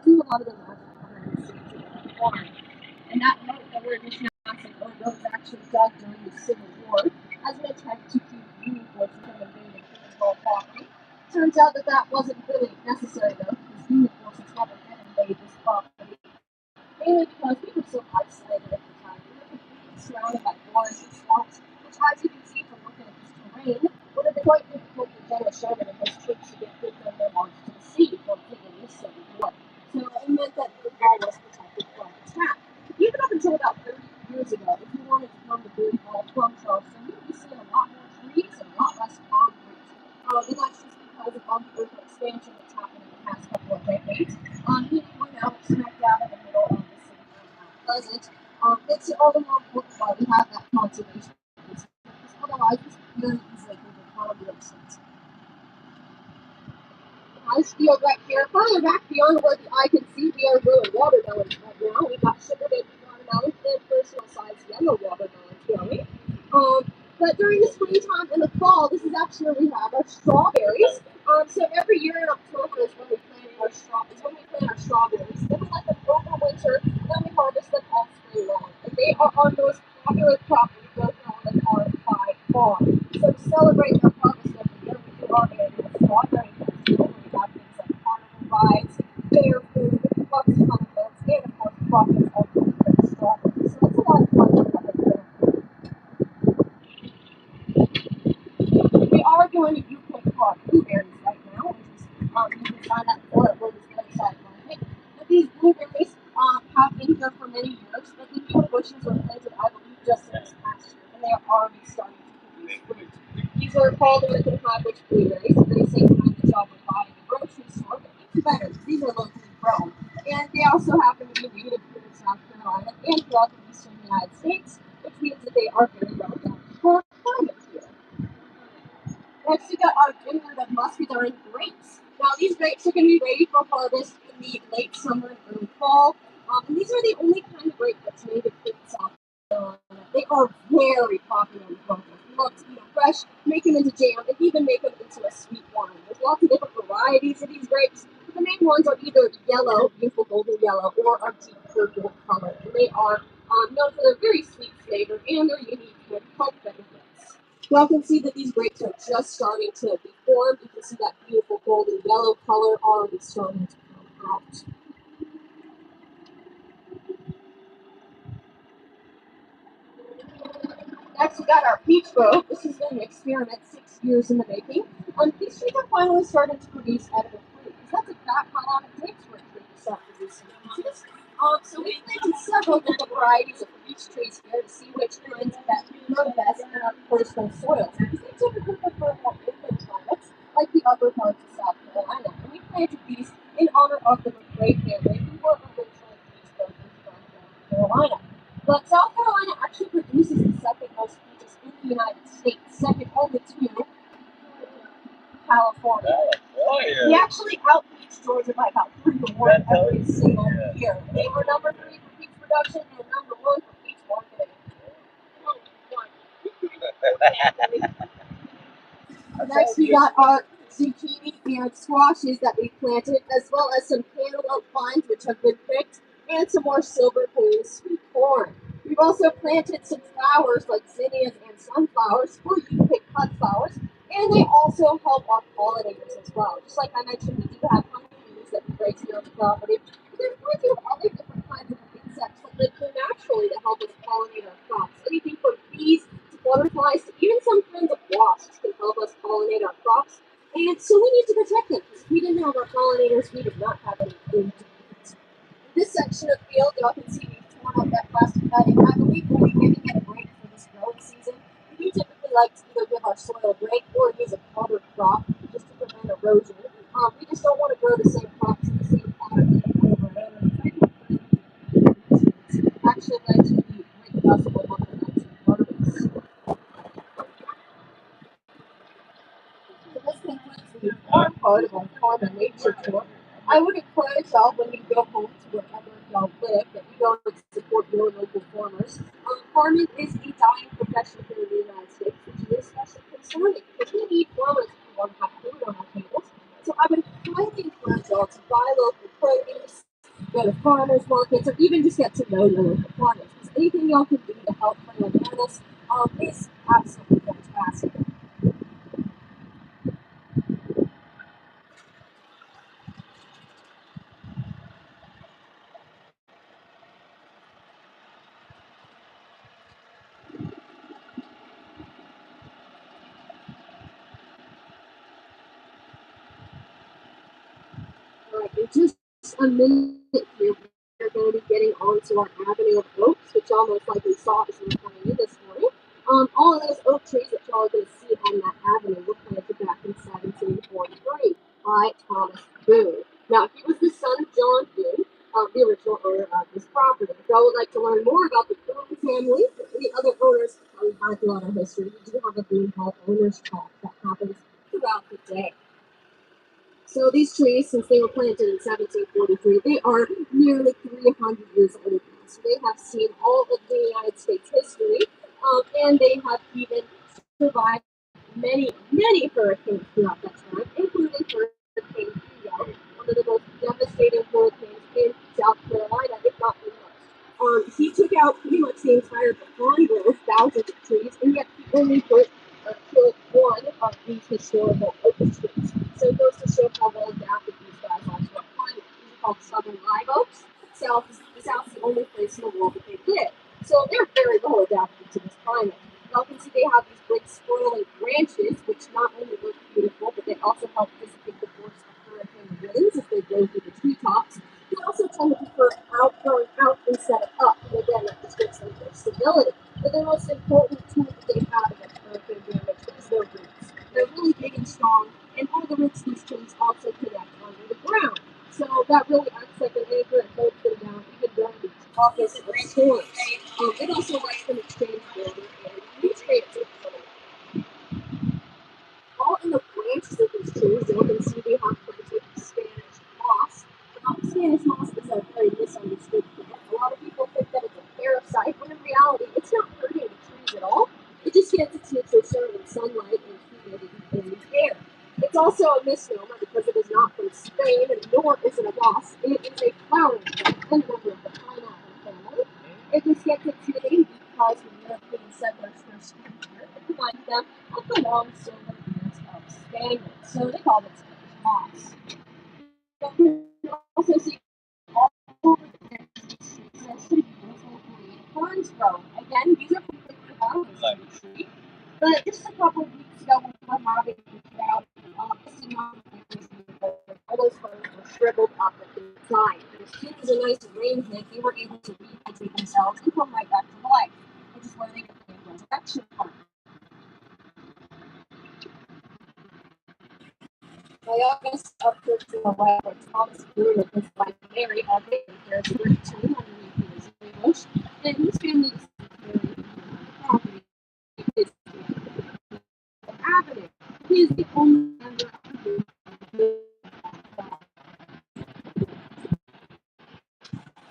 do a lot of the magic behind the scenes of the farm. And that note that we're discussing was actually dug during the Civil War as an attempt to keep Union forces from invading British property. Turns out that that wasn't really necessary though, because Union forces never did invade this property, mainly because we were so isolated at the time. We were completely surrounded by forests and swamps, which, as you can see from looking at this terrain, would have been quite difficult for General Sherman and his troops to get good from their march to the sea before taking this Civil War. So it meant that the wall was protected from attack. Even up until about 30 years ago, if you wanted to come to Booth Hall from Charleston, you would be seeing a lot more trees and a lot less concrete. And that's just because of all the urban expansion that's happened in the past couple of decades. We're now smack dab in the middle of the city of Mount Pleasant. It's all the more important why we have that conservation piece, because otherwise it's very easily overcrowded those things. Nice field right here. Further back beyond where the eye can see, we are growing watermelons right now. We've got sugar baby watermelons and personal size yellow watermelons growing. But during the springtime and the fall, this is actually where we have our strawberries. So every year in October is when we plant our strawberries. Then we let them over winter, then we harvest them all spring long. And they are our most popular crop we grow on our by far. So to celebrate our harvest every year, we do our annual strawberry festival. We have things like carnival rides, fair food, lots of fun events, and of course profits of the strawberries. So it's a lot of fun to have it there. We are doing a UK crop blueberries right now, which is you can find that for at Rose Riverside Market. But these blueberries have been here for many years, but the newer bushes were planted, I believe, just in this past year, and they are already starting to produce fruit. These are called American Highbush blueberries. They're the same kind that y'all would buy in the grocery store, but even better, these are locally grown. And they also happen to be native here in South Carolina and throughout the eastern United States, which means that they are very well adapted for climate here. Next, we got our vineyard of muscadine grapes. Now, these grapes are going to be ready for harvest in the late summer and early fall. And these are the only kind of grape that's native to South Carolina. They are very popular with locals. We love to eat them fresh, make them into jam, and even make them into a sweet wine. There's lots of different varieties of these grapes. But the main ones are either yellow, beautiful golden yellow, or a deep purple color. And they are known for their very sweet flavor and their unique health benefits. You all can see that these grapes are just starting to be formed. You can see that beautiful golden yellow color already starting to come out. Next, we got our peach grove. This has been an experiment 6 years in the making. These trees are finally starting to produce edible fruit. That's about how long it takes for a tree to start producing peaches. So we've planted several different varieties of peach trees here to see which kinds that grow best in our coastal soils. Because they typically prefer more open climates, like the upper parts of South Carolina. And we planted these in honor of the McRae family, who were originally peach growers from North Carolina. But South Carolina actually produces the second most peaches in the United States, second only to California. We actually outpeach Georgia by about 3-1 every single year. They were number 3 for peach production and number 1 for peach marketing. Next, we got our zucchini and squashes that we planted, as well as some cantaloupe vines which have been picked, and some more silver queen sweet corn. We've also planted some flowers like zinnias and sunflowers, or you can pick cut flowers, and they also help our pollinators as well. Just like I mentioned, we do have honeybees that we raise here on the property, but there's plenty of other different kinds of insects that live here naturally to help us pollinate our crops. Anything from bees to butterflies to even some kinds of wasps can help us pollinate our crops. And so we need to protect them, because if we didn't have our pollinators, we would not have any food to eat. In this section of the field, y'all can see we've torn up that plastic netting. I believe we'll be giving it a break for this growing season. We do typically like to either give our soil a break or use a cover crop just to prevent erosion. We just don't want to grow the same crops in the same pattern over and over. Actually led to the great possible of the 1930s. So this concludes the farm part of our farm and nature tour. I would encourage y'all when you go home to wherever y'all live that you go and support your local farmers. Farming is a dying profession here in the United States, which is especially concerning because we need farmers if we want to have food on our tables. So I would highly encourage y'all to buy local produce, go to farmers markets, or even just get to know your local farmers. Because anything y'all can do to help bring awareness is absolutely fantastic. In just a minute here, we're going to be getting onto our avenue of oaks, which y'all most likely saw as we were coming in this morning. All of those oak trees that y'all are going to see on that avenue were planted back in 1743 by Thomas Boone. Now, he was the son of John Boone, the original owner of this property. If y'all would like to learn more about the Boone family or any other owners throughout our history, we do have a Boone Hall Owners Talk that happens throughout the day. So these trees, since they were planted in 1743, they are nearly 300 years old now. So they have seen all of the United States history, and they have even survived many hurricanes throughout that time, including Hurricane Theo, one of the most devastating hurricanes in South Carolina, if not the most. He took out pretty much the entire pecan grove, thousands of trees, and yet he only killed one of these historical oak trees. So it goes to show how well adapted these guys are to our climate. These are called southern live oaks. The South is the only place in the world that they live. So they're very well adapted to this climate. Y'all can see they have these big swirling branches, which not only look beautiful, but they also help dissipate the force of hurricane winds as they blow through the treetops. They also tend to prefer growing out instead of up, and again, that just gives them their stability. But the most important tool that they have against hurricane damage is their roots. They're really big and strong, and all the roots of these trees also connect under the ground. So that really acts like an anchor and holds them down even during the toughest of storms. It also lets them exchange water and nutrients. All in the branches of these trees, you can see we have plenty of Spanish moss. Spanish moss is a very misunderstood plant. A lot of people think that it's a parasite, when in reality, it's not hurting the trees at all. It just gets its nutrition in sunlight and humidity in the air. It's also a misnomer because it is not from Spain, and nor is it a moss. It is a flowering plant, a member of the pineapple family. It just gets its name because when European settlers first came here, it reminded them of the long silver beards of Spaniards. So they called it Spanish moss. You can also see all over the streets there's some beautiful green ferns growing. Again, these are completely harmless to the tree. But just a couple of weeks ago, we were having a drought. This is not all those ferns were shriveled up at the side. And as soon as a nice rain hit, they were able to rehydrate themselves and come right back to life, which is where they get the resurrection part. August up here to the left, where Thomas Boone and his wife Mary are buried. There's a great tomb underneath his bush, and his family is buried on the property. It's the avenue. He is the only member of the group.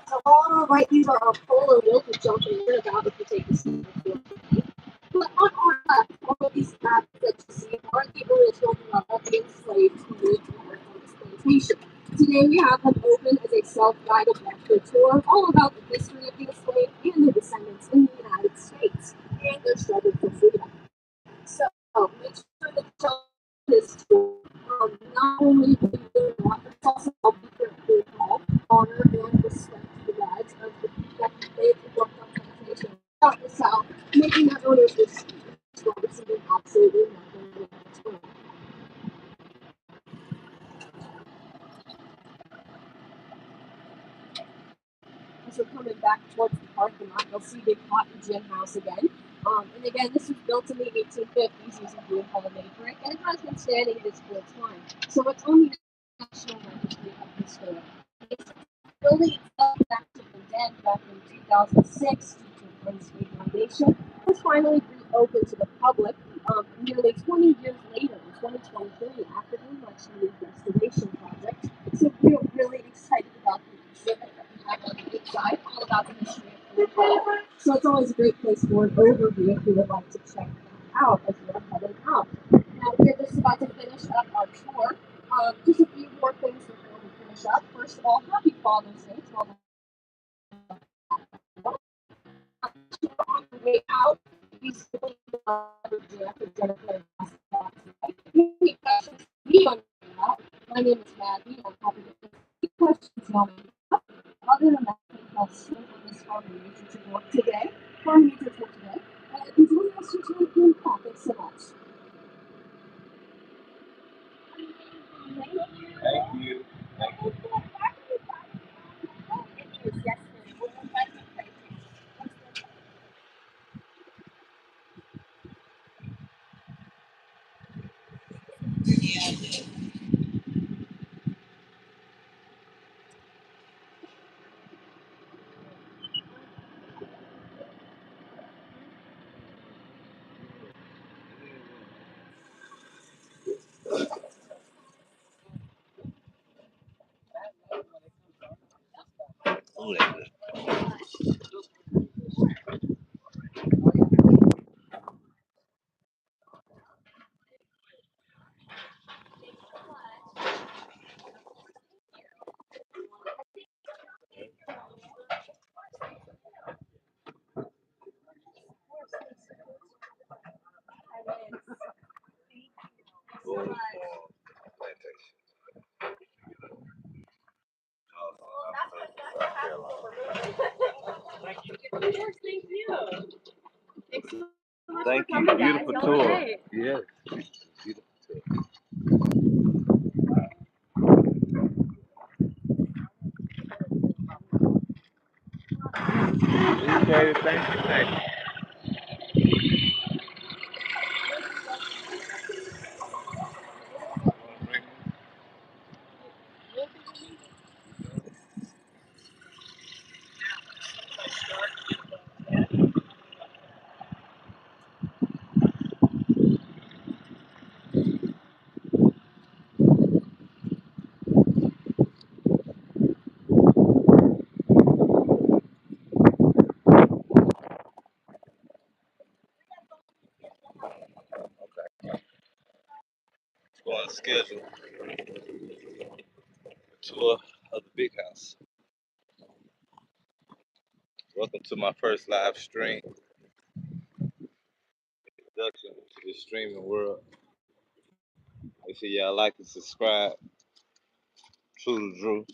So on our right, these are our polo wheels, which y'all can learn about if you take the seat. But on our left, all of these maps that you see are the original enslaved who lived on this plantation. Today we have them open as a self-guided lecture tour all about the history of the enslaved and their descendants in the United States and their struggle for freedom. So make sure that y'all this tour not only do you learn that, but it's also help you feel involved, honor, and respect the lives of the people that lived and worked on plantation throughout the South, making their owners receiving absolutely nothing in return. As we're coming back towards the parking lot, you'll see the Cotton Gin House again. And again, this was built in the 1850s using blue homemade brick, and it has been standing this whole time. So it's on the National Registry of Historic Places. The building itself has actually been dead back in 2006 due to landscape renovation. It was finally reopened to the public nearly 20 years later in 2023 after a much needed restoration project. So we're really excited about the exhibit that we have on the inside, all about the history of food. So it's always a great place for an overview if you would like to check that out as you're heading out. Now we're just about to finish up our tour. Just a few more things before we finish up. First of all, happy Father's Day to On the way out, we simply any questions me on that. My name is Maggie. I'm happy to take questions on it. Other than that, I'll swim on this farm to work today. Farm needs for today. Enjoy the rest of your time. Thanks so much. Thank you. Thank you. Yes, we'll invite Oh, that's good. Going for plantation. South Carolina. Thank you. Beautiful tour. Yes. Beautiful tour. Appreciate it. Thank you. Thank you. Go on schedule a tour of the big house. Welcome to my first live stream. Introduction to the streaming world. Make sure y'all like and subscribe. True2Jrue.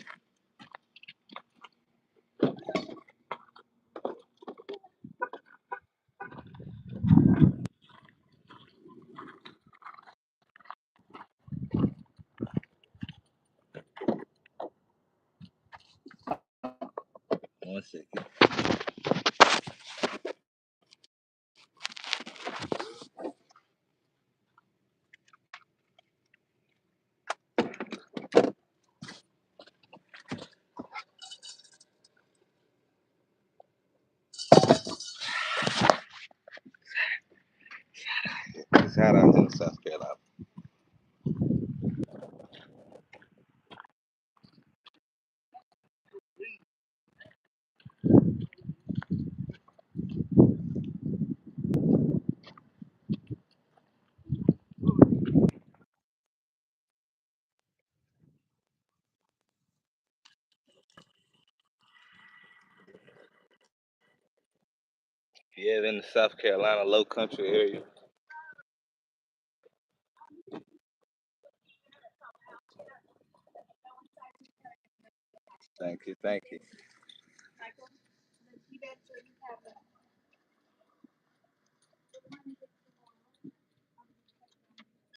One second. It's hot out here in South Carolina. Yeah, in the South Carolina low country area. Thank you, thank you.